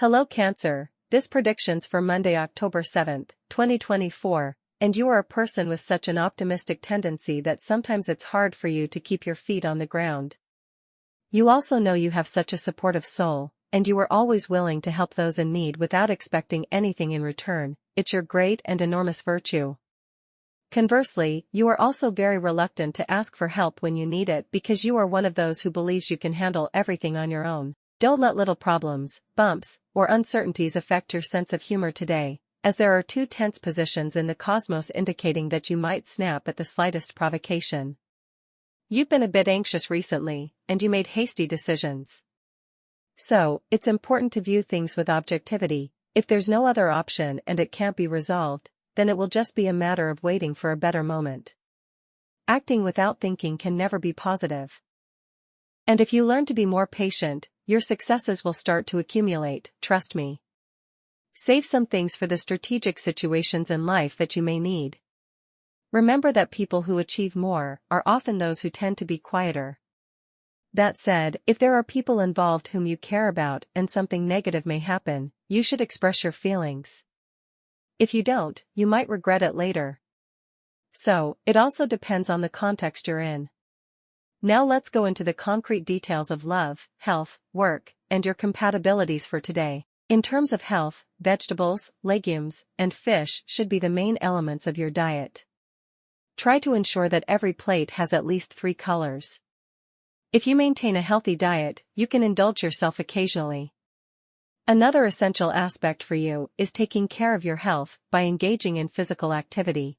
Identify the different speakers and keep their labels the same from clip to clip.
Speaker 1: Hello Cancer, this prediction's for Monday, October 7th, 2024, and you are a person with such an optimistic tendency that sometimes it's hard for you to keep your feet on the ground. You also know you have such a supportive soul, and you are always willing to help those in need without expecting anything in return. It's your great and enormous virtue. Conversely, you are also very reluctant to ask for help when you need it because you are one of those who believes you can handle everything on your own. Don't let little problems, bumps, or uncertainties affect your sense of humor today, as there are two tense positions in the cosmos indicating that you might snap at the slightest provocation. You've been a bit anxious recently, and you made hasty decisions. So, it's important to view things with objectivity. If there's no other option and it can't be resolved, then it will just be a matter of waiting for a better moment. Acting without thinking can never be positive. And if you learn to be more patient, your successes will start to accumulate, trust me. Save some things for the strategic situations in life that you may need. Remember that people who achieve more are often those who tend to be quieter. That said, if there are people involved whom you care about and something negative may happen, you should express your feelings. If you don't, you might regret it later. So, it also depends on the context you're in. Now let's go into the concrete details of love, health, work, and your compatibilities for today. In terms of health, vegetables, legumes, and fish should be the main elements of your diet. Try to ensure that every plate has at least 3 colors. If you maintain a healthy diet, you can indulge yourself occasionally. Another essential aspect for you is taking care of your health by engaging in physical activity.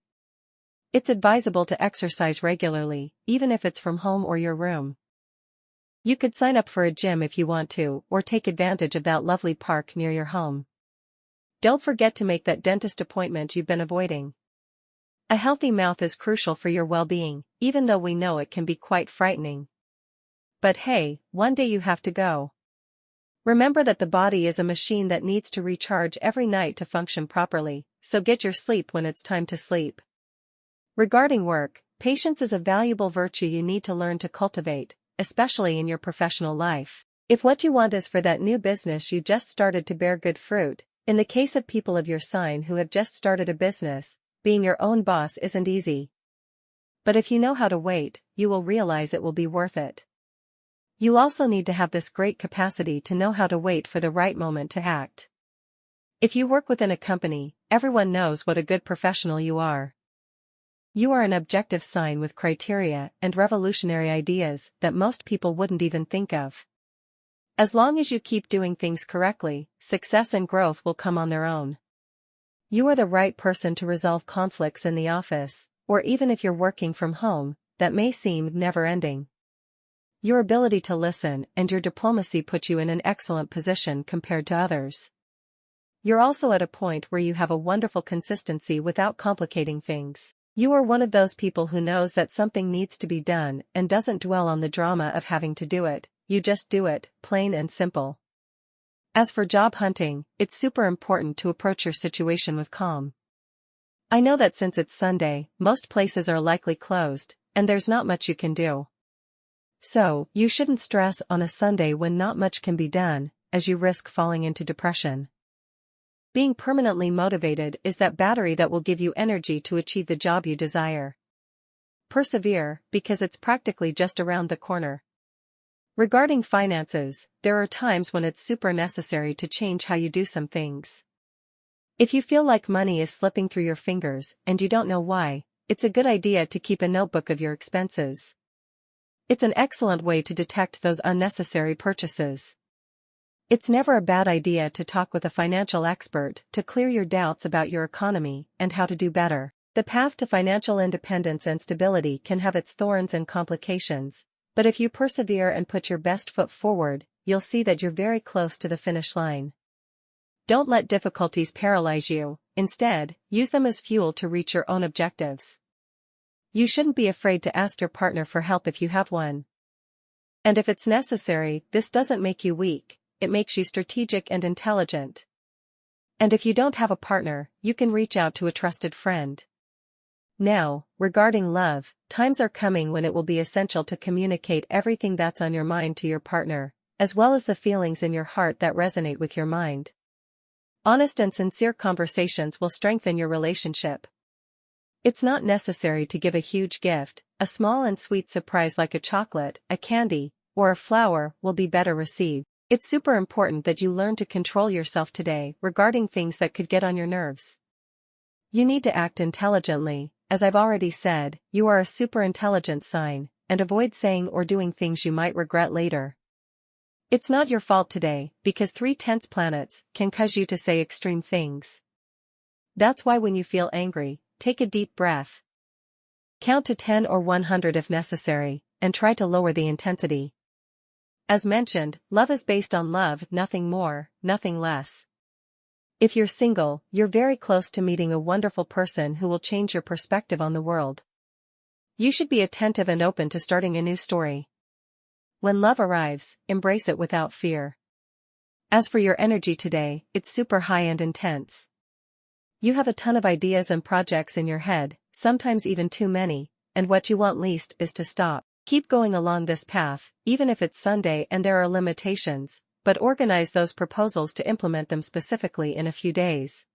Speaker 1: It's advisable to exercise regularly, even if it's from home or your room. You could sign up for a gym if you want to, or take advantage of that lovely park near your home. Don't forget to make that dentist appointment you've been avoiding. A healthy mouth is crucial for your well-being, even though we know it can be quite frightening. But hey, one day you have to go. Remember that the body is a machine that needs to recharge every night to function properly, so get your sleep when it's time to sleep. Regarding work, patience is a valuable virtue you need to learn to cultivate, especially in your professional life. If what you want is for that new business you just started to bear good fruit, in the case of people of your sign who have just started a business, being your own boss isn't easy. But if you know how to wait, you will realize it will be worth it. You also need to have this great capacity to know how to wait for the right moment to act. If you work within a company, everyone knows what a good professional you are. You are an objective sign with criteria and revolutionary ideas that most people wouldn't even think of. As long as you keep doing things correctly, success and growth will come on their own. You are the right person to resolve conflicts in the office, or even if you're working from home, that may seem never-ending. Your ability to listen and your diplomacy put you in an excellent position compared to others. You're also at a point where you have a wonderful consistency without complicating things. You are one of those people who knows that something needs to be done and doesn't dwell on the drama of having to do it, you just do it, plain and simple. As for job hunting, it's super important to approach your situation with calm. I know that since it's Sunday, most places are likely closed, and there's not much you can do. So, you shouldn't stress on a Sunday when not much can be done, as you risk falling into depression. Being permanently motivated is that battery that will give you energy to achieve the job you desire. Persevere, because it's practically just around the corner. Regarding finances, there are times when it's super necessary to change how you do some things. If you feel like money is slipping through your fingers and you don't know why, it's a good idea to keep a notebook of your expenses. It's an excellent way to detect those unnecessary purchases. It's never a bad idea to talk with a financial expert to clear your doubts about your economy and how to do better. The path to financial independence and stability can have its thorns and complications, but if you persevere and put your best foot forward, you'll see that you're very close to the finish line. Don't let difficulties paralyze you, instead, use them as fuel to reach your own objectives. You shouldn't be afraid to ask your partner for help if you have one. And if it's necessary, this doesn't make you weak, it makes you strategic and intelligent. And if you don't have a partner, you can reach out to a trusted friend. Now, regarding love, times are coming when it will be essential to communicate everything that's on your mind to your partner, as well as the feelings in your heart that resonate with your mind. Honest and sincere conversations will strengthen your relationship. It's not necessary to give a huge gift. A small and sweet surprise like a chocolate, a candy, or a flower will be better received. It's super important that you learn to control yourself today regarding things that could get on your nerves. You need to act intelligently. As I've already said, you are a super intelligent sign, and avoid saying or doing things you might regret later. It's not your fault today, because 3 tense planets can cause you to say extreme things. That's why when you feel angry, take a deep breath. Count to 10 or 100 if necessary, and try to lower the intensity. As mentioned, love is based on love, nothing more, nothing less. If you're single, you're very close to meeting a wonderful person who will change your perspective on the world. You should be attentive and open to starting a new story. When love arrives, embrace it without fear. As for your energy today, it's super high and intense. You have a ton of ideas and projects in your head, sometimes even too many, and what you want least is to stop. Keep going along this path, even if it's Sunday and there are limitations, but organize those proposals to implement them specifically in a few days.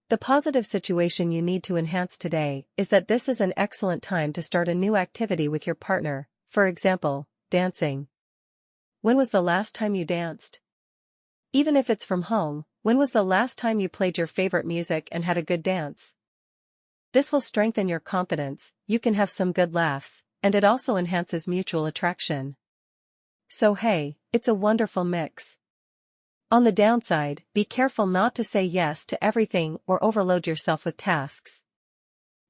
Speaker 1: The positive situation you need to enhance today is that this is an excellent time to start a new activity with your partner, for example, dancing. When was the last time you danced? Even if it's from home, when was the last time you played your favorite music and had a good dance? This will strengthen your confidence, you can have some good laughs, and it also enhances mutual attraction. So hey, it's a wonderful mix. On the downside, be careful not to say yes to everything or overload yourself with tasks.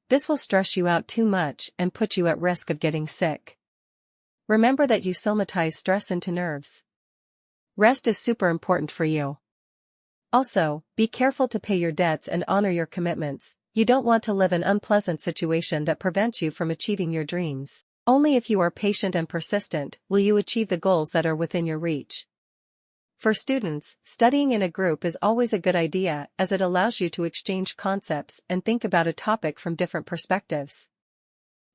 Speaker 1: This will stress you out too much and put you at risk of getting sick. Remember that you somatize stress into nerves. Rest is super important for you. Also, be careful to pay your debts and honor your commitments. You don't want to live an unpleasant situation that prevents you from achieving your dreams. Only if you are patient and persistent will you achieve the goals that are within your reach. For students, studying in a group is always a good idea as it allows you to exchange concepts and think about a topic from different perspectives.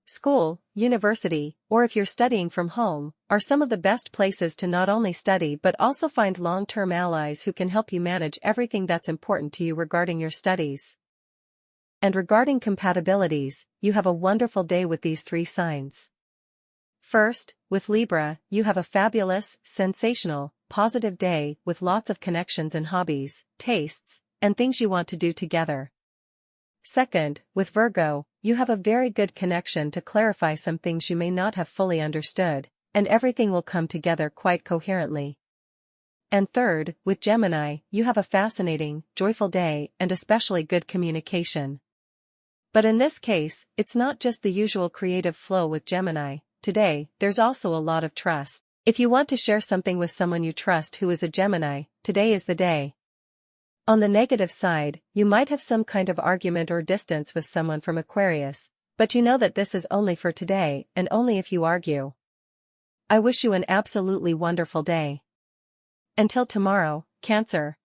Speaker 1: School, university, or if you're studying from home, are some of the best places to not only study but also find long-term allies who can help you manage everything that's important to you regarding your studies. And regarding compatibilities, you have a wonderful day with these 3 signs. First, with Libra, you have a fabulous, sensational, positive day with lots of connections and hobbies, tastes, and things you want to do together. Second, with Virgo, you have a very good connection to clarify some things you may not have fully understood, and everything will come together quite coherently. And third, with Gemini, you have a fascinating, joyful day and especially good communication. But in this case, it's not just the usual creative flow with Gemini. Today, there's also a lot of trust. If you want to share something with someone you trust who is a Gemini, today is the day. On the negative side, you might have some kind of argument or distance with someone from Aquarius, but you know that this is only for today and only if you argue. I wish you an absolutely wonderful day. Until tomorrow, Cancer.